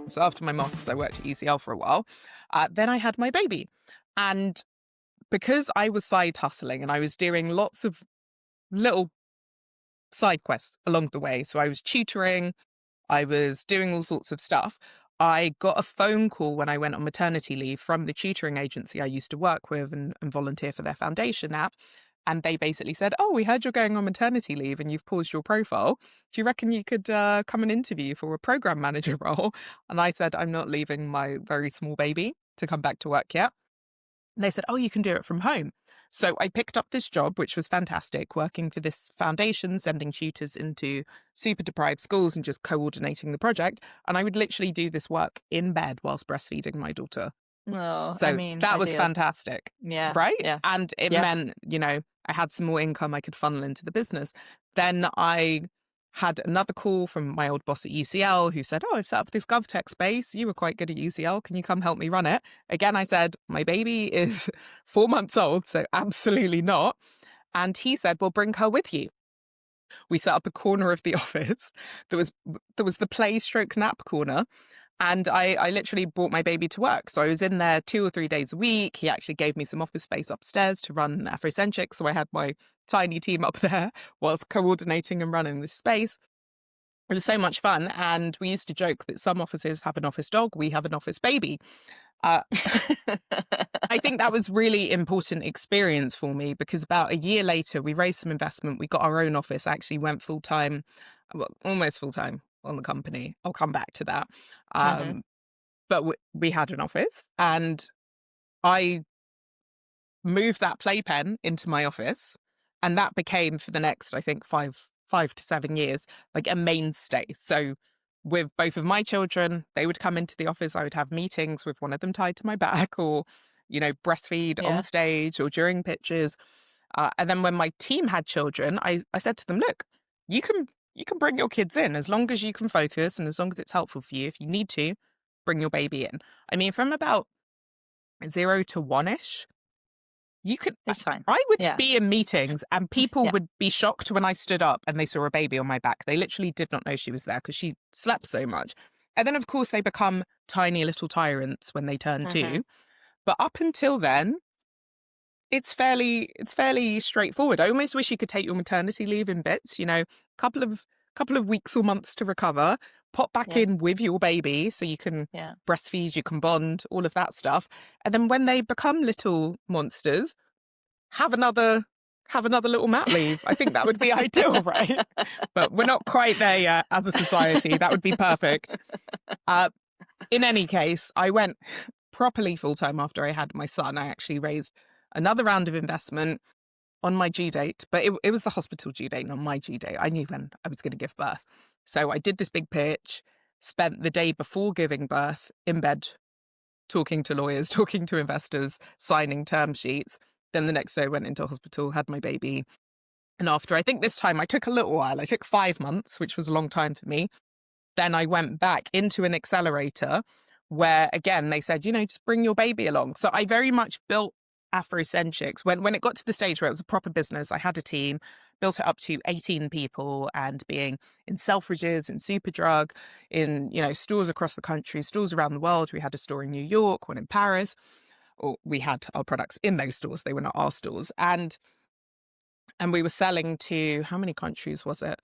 So after my master's, I worked at ECL for a while. Then I had my baby. And because I was side hustling and I was doing lots of little side quests along the way, so I was tutoring, I was doing all sorts of stuff. I got a phone call when I went on maternity leave from the tutoring agency I used to work with and volunteer for their foundation at. And they basically said, "Oh, we heard you're going on maternity leave and you've paused your profile. Do you reckon you could come and interview for a program manager role?" And I said, "I'm not leaving my very small baby to come back to work yet." And they said, "Oh, you can do it from home." So I picked up this job, which was fantastic, working for this foundation, sending tutors into super deprived schools and just coordinating the project. And I would literally do this work in bed whilst breastfeeding my daughter. Oh, I So mean, that was ideal. fantastic, Yeah, right? yeah, And it yeah. meant, I had some more income I could funnel into the business. Then I had another call from my old boss at UCL who said, "Oh, I've set up this GovTech space. You were quite good at UCL. Can you come help me run it?" Again, I said, "My baby is 4 months old, so absolutely not." And he said, "Well, bring her with you." We set up a corner of the office. There was the play stroke nap corner. And I literally brought my baby to work. So I was in there 2 or 3 days a week. He actually gave me some office space upstairs to run Afrocenchix. So I had my tiny team up there whilst coordinating and running this space. It was so much fun. And we used to joke that some offices have an office dog, we have an office baby. Uh, I think that was really important experience for me because about a year later, we raised some investment. We got our own office, actually went full time, well, almost full time on the company. I'll come back to that. hmm But we had an office and I moved that playpen into my office. And that became for the next, I think, 5 to 7 years, like a mainstay. So with both of my children, they would come into the office. I would have meetings with one of them tied to my back or, breastfeed on Yeah. stage or during pitches. And then when my team had children, I said to them, "Look, you can you can bring your kids in as long as you can focus and as long as it's helpful for you. If you need to, bring your baby in." I mean, from about 0 to 1-ish, you could. It's fine. I would Yeah. be in meetings and people Yeah. would be shocked when I stood up and they saw a baby on my back. They literally did not know she was there because she slept so much. And then, of course, they become tiny little tyrants when they turn hmm 2. But up until then, it's fairly straightforward. I almost wish you could take your maternity leave in bits, couple of weeks or months to recover, pop back Yeah. in with your baby so you can Yeah. breastfeed, you can bond, all of that stuff. And then when they become little monsters, have another little mat leave. I think that would be ideal, right? But we're not quite there yet as a society. That would be perfect. Uh, in any case, I went properly full time after I had my son. I actually raised another round of investment on my due date, but it was the hospital due date, not my due date. I knew when I was going to give birth. So I did this big pitch, spent the day before giving birth in bed, talking to lawyers, talking to investors, signing term sheets. Then the next day I went into hospital, had my baby. And after, I think this time I took a little while. I took 5 months, which was a long time for me. Then I went back into an accelerator where, again, they said, just bring your baby along. So I very much built Afrocenchix. When it got to the stage where it was a proper business, I had a team, built it up to 18 people and being in Selfridges, in Superdrug, in, stores across the country, stores around the world. We had a store in New York, one in Paris, or we had our products in those stores. They were not our stores. And we were selling to, how many countries was it?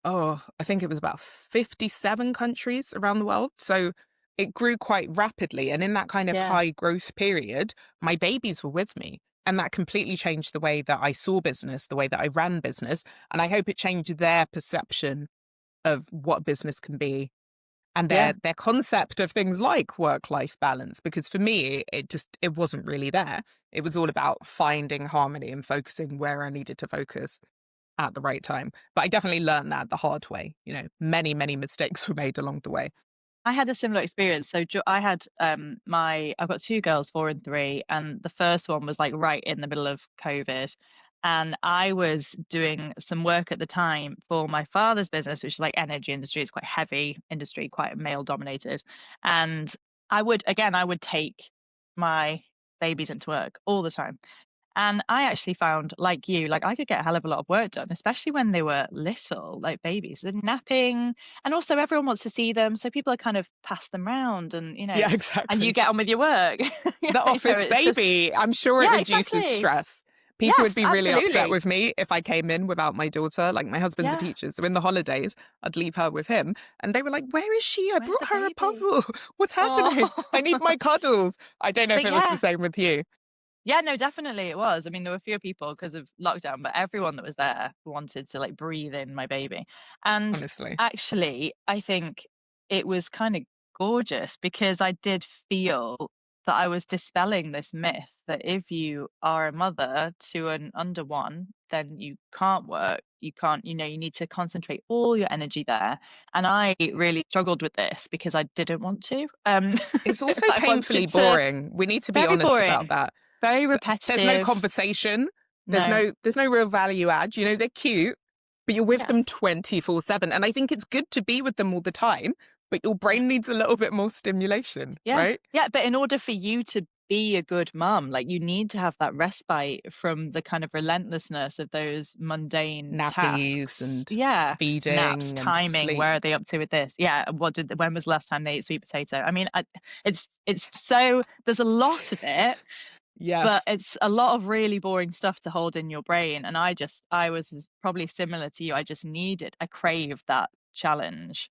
Oh, I think it was about 57 countries around the world. So it grew quite rapidly. And in that kind of Yeah. high growth period, my babies were with me. And that completely changed the way that I saw business, the way that I ran business. And I hope it changed their perception of what business can be and Yeah. their concept of things like work-life balance. Because for me, it wasn't really there. It was all about finding harmony and focusing where I needed to focus at the right time. But I definitely learned that the hard way. Many, many mistakes were made along the way. I had a similar experience. So I had I've got two girls, 4 and 3, and the first one was like right in the middle of COVID. And I was doing some work at the time for my father's business, which is like energy industry. It's quite heavy industry, quite male dominated. And I would take my babies into work all the time. And I actually found, like you, like I could get a hell of a lot of work done, especially when they were little, like babies. They're napping, and also everyone wants to see them, so people are kind of pass them round, and Yeah, and you exactly. get on with your work. The office It's just baby. I'm sure it yeah, reduces exactly. stress. People would Yes, be really upset absolutely. with me if I came in without my daughter. Like, my husband's a Yeah. teacher, so in the holidays, I'd leave her with him. And they were like, "Where is she? I Where's brought the her a baby? puzzle. What's happening? I need Oh, my cuddles." I don't know if but it was the yeah. same with you, Yeah, no, definitely it was. I mean, there were fewer people because of lockdown, but everyone that was there wanted to like breathe in my baby. And honestly. actually, I think it was kind of gorgeous because I did feel that I was dispelling this myth that if you are a mother to an under one, then you can't work. You can't, you need to concentrate all your energy there. And I really struggled with this because I didn't want to. It's also I painfully wanted to, boring. We need to be very honest about boring, that. very There's no repetitive. conversation. No. There's no real value add. They're cute, but you're with Yeah. them 24/7. And I think it's good to be with them all the time, but your Yeah. brain needs a little bit more stimulation, Yeah. right? Yeah, but in order for you to be a good mum, like, you need to have that respite from the kind of relentlessness of those mundane Nappies tasks. and Yeah. Naps, feeding and timing, sleep. where are they up to with this? Yeah, when was the last time they ate sweet potato? I mean, it's so there's a lot of it, but Yes. it's a lot of really boring stuff to hold in your brain, and I was probably similar to you, I just needed I craved that challenge.